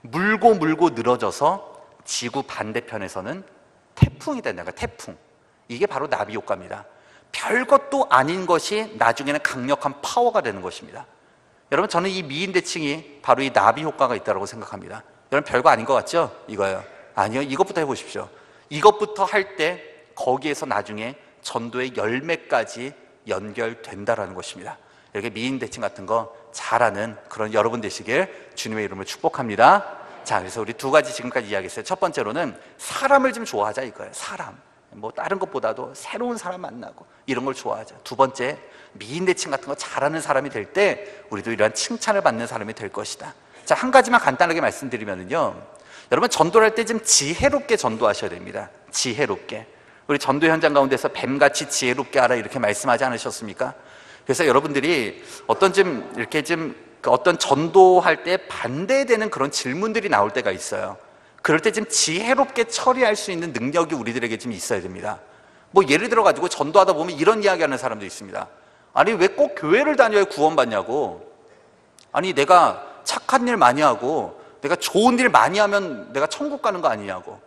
물고 늘어져서 지구 반대편에서는 태풍이 된다는 거예요. 태풍. 이게 바로 나비 효과입니다. 별것도 아닌 것이 나중에는 강력한 파워가 되는 것입니다. 여러분, 저는 이 미인대칭이 바로 이 나비 효과가 있다고 생각합니다. 여러분, 별거 아닌 것 같죠? 이거요. 아니요, 이것부터 해보십시오. 이것부터 할 때 거기에서 나중에 전도의 열매까지 연결된다라는 것입니다. 이렇게 미인대칭 같은 거 잘하는 그런 여러분 되시길 주님의 이름으로 축복합니다. 자, 그래서 우리 두 가지 지금까지 이야기했어요. 첫 번째로는 사람을 좀 좋아하자 이거예요. 사람. 뭐 다른 것보다도 새로운 사람 만나고 이런 걸 좋아하자. 두 번째, 미인대칭 같은 거 잘하는 사람이 될 때 우리도 이러한 칭찬을 받는 사람이 될 것이다. 자, 한 가지만 간단하게 말씀드리면요, 여러분, 전도를 할 때 좀 지혜롭게 전도하셔야 됩니다. 지혜롭게. 우리 전도 현장 가운데서 뱀같이 지혜롭게 하라 이렇게 말씀하지 않으셨습니까? 그래서 여러분들이 어떤 전도할 때 반대되는 그런 질문들이 나올 때가 있어요. 그럴 때 좀 지혜롭게 처리할 수 있는 능력이 우리들에게 좀 있어야 됩니다. 뭐 예를 들어 가지고 전도하다 보면 이런 이야기하는 사람도 있습니다. 아니, 왜 꼭 교회를 다녀야 구원받냐고. 아니, 내가 착한 일 많이 하고 내가 좋은 일 많이 하면 내가 천국 가는 거 아니냐고.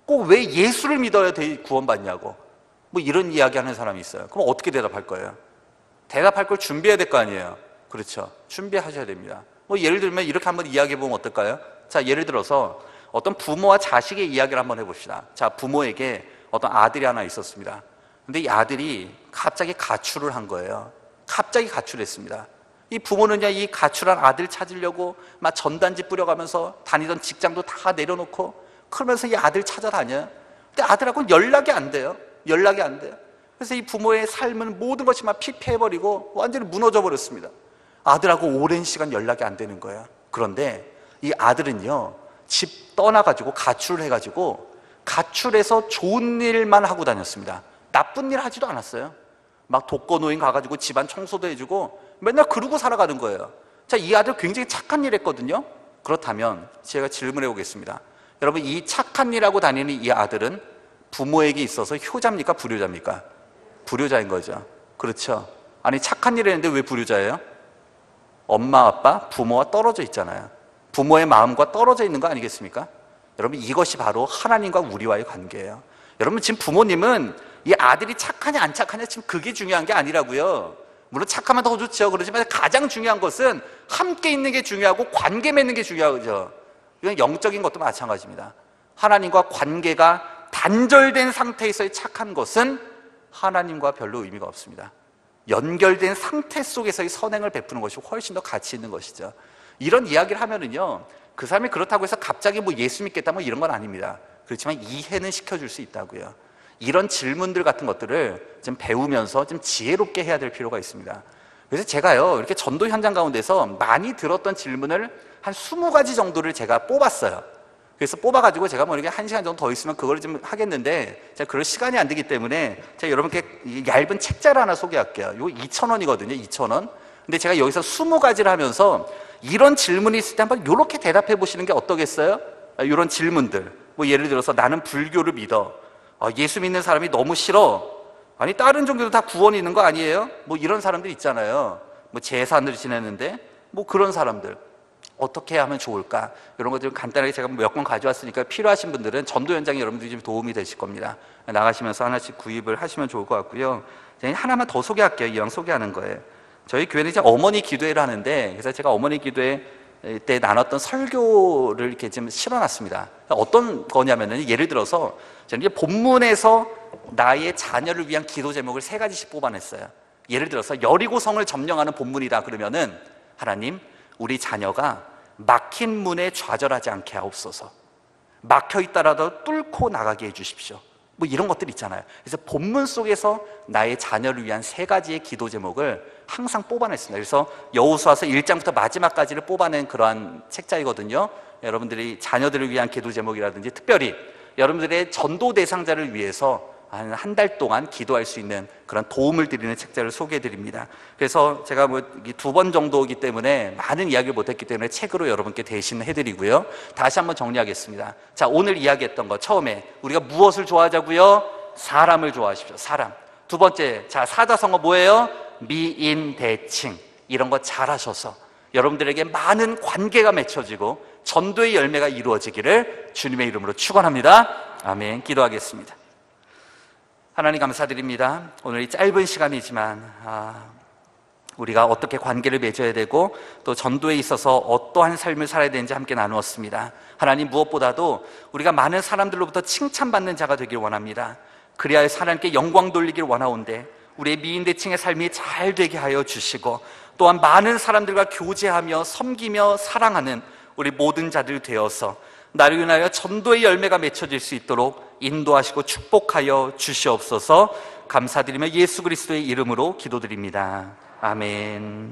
꼭 왜 예수를 믿어야 구원받냐고. 뭐 이런 이야기하는 사람이 있어요. 그럼 어떻게 대답할 거예요? 대답할 걸 준비해야 될 거 아니에요. 그렇죠. 준비하셔야 됩니다. 뭐 예를 들면 이렇게 한번 이야기해 보면 어떨까요? 자, 예를 들어서 어떤 부모와 자식의 이야기를 한번 해봅시다. 자, 부모에게 어떤 아들이 하나 있었습니다. 근데 이 아들이 갑자기 가출을 한 거예요. 갑자기 가출했습니다. 이 부모는요, 이 가출한 아들 찾으려고 막 전단지 뿌려가면서 다니던 직장도 다 내려놓고 그러면서 이 아들 찾아다녀요. 근데 아들하고는 연락이 안 돼요. 연락이 안 돼요. 그래서 이 부모의 삶은 모든 것이 막 피폐해버리고 완전히 무너져 버렸습니다. 아들하고 오랜 시간 연락이 안 되는 거예요. 그런데 이 아들은요, 집 떠나가지고 가출을 해가지고 가출해서 좋은 일만 하고 다녔습니다. 나쁜 일 하지도 않았어요. 막 독거노인 가가지고 집안 청소도 해주고 맨날 그러고 살아가는 거예요. 자, 이 아들 굉장히 착한 일 했거든요. 그렇다면 제가 질문해 보겠습니다. 여러분, 이 착한 일 하고 다니는 이 아들은 부모에게 있어서 효자입니까? 불효자입니까? 불효자인 거죠. 그렇죠. 아니, 착한 일 했는데 왜 불효자예요? 엄마, 아빠, 부모와 떨어져 있잖아요. 부모의 마음과 떨어져 있는 거 아니겠습니까? 여러분, 이것이 바로 하나님과 우리와의 관계예요. 여러분, 지금 부모님은 이 아들이 착하냐 안 착하냐 지금 그게 중요한 게 아니라고요. 물론 착하면 더 좋죠. 그렇지만 가장 중요한 것은 함께 있는 게 중요하고 관계 맺는 게 중요하죠. 이건 영적인 것도 마찬가지입니다. 하나님과 관계가 단절된 상태에서의 착한 것은 하나님과 별로 의미가 없습니다. 연결된 상태 속에서의 선행을 베푸는 것이 훨씬 더 가치 있는 것이죠. 이런 이야기를 하면은요, 그 사람이 그렇다고 해서 갑자기 뭐 예수 믿겠다 뭐 이런 건 아닙니다. 그렇지만 이해는 시켜줄 수 있다고요. 이런 질문들 같은 것들을 좀 배우면서 좀 지혜롭게 해야 될 필요가 있습니다. 그래서 제가요, 이렇게 전도 현장 가운데서 많이 들었던 질문을 한 20가지 정도를 제가 뽑았어요. 그래서 뽑아가지고 제가 뭐 이렇게 1시간 정도 더 있으면 그걸 좀 하겠는데 제가 그럴 시간이 안 되기 때문에 제가 여러분께 얇은 책자를 하나 소개할게요. 이거 2,000원이거든요. 2,000원. 근데 제가 여기서 20가지를 하면서 이런 질문이 있을 때 한번 이렇게 대답해 보시는 게 어떠겠어요? 이런 질문들. 뭐 예를 들어서 나는 불교를 믿어. 예수 믿는 사람이 너무 싫어. 아니, 다른 종교도 다 구원이 있는 거 아니에요? 뭐 이런 사람들 있잖아요. 뭐 제사를 지내는데 뭐 그런 사람들 어떻게 하면 좋을까? 이런 것들 간단하게 제가 몇 권 가져왔으니까 필요하신 분들은 전도 현장에 여러분들이 좀 도움이 되실 겁니다. 나가시면서 하나씩 구입을 하시면 좋을 것 같고요. 제가 하나만 더 소개할게요. 이왕 소개하는 거예요. 저희 교회는 이제 어머니 기도회를 하는데, 그래서 제가 어머니 기도회 때 나눴던 설교를 이렇게 좀 실어놨습니다. 어떤 거냐면은, 예를 들어서 저는 이제 본문에서 나의 자녀를 위한 기도 제목을 3가지씩 뽑아냈어요. 예를 들어서 여리고성을 점령하는 본문이다 그러면은, 하나님, 우리 자녀가 막힌 문에 좌절하지 않게 하옵소서. 막혀 있다라도 뚫고 나가게 해주십시오. 뭐 이런 것들 있잖아요. 그래서 본문 속에서 나의 자녀를 위한 3가지의 기도 제목을 항상 뽑아냈습니다. 그래서 여호수아서 1장부터 마지막까지를 뽑아낸 그러한 책자이거든요. 여러분들이 자녀들을 위한 기도 제목이라든지 특별히 여러분들의 전도 대상자를 위해서 한 달 동안 기도할 수 있는 그런 도움을 드리는 책자를 소개해 드립니다. 그래서 제가 뭐 2번 정도이기 때문에 많은 이야기를 못했기 때문에 책으로 여러분께 대신 해드리고요. 다시 한번 정리하겠습니다. 자, 오늘 이야기했던 거 처음에 우리가 무엇을 좋아하자고요? 사람을 좋아하십시오. 사람. 2번째, 자, 사자성어 뭐예요? 미인 대칭. 이런 거 잘하셔서 여러분들에게 많은 관계가 맺혀지고 전도의 열매가 이루어지기를 주님의 이름으로 축원합니다. 아멘. 기도하겠습니다. 하나님 감사드립니다. 오늘 이 짧은 시간이지만 우리가 어떻게 관계를 맺어야 되고 또 전도에 있어서 어떠한 삶을 살아야 되는지 함께 나누었습니다. 하나님, 무엇보다도 우리가 많은 사람들로부터 칭찬받는 자가 되길 원합니다. 그리하여 하나님께 영광 돌리길 원하온데 우리의 미인대칭의 삶이 잘 되게 하여 주시고 또한 많은 사람들과 교제하며 섬기며 사랑하는 우리 모든 자들 되어서 나를 인하여 전도의 열매가 맺혀질 수 있도록 인도하시고 축복하여 주시옵소서. 감사드리며 예수 그리스도의 이름으로 기도드립니다. 아멘.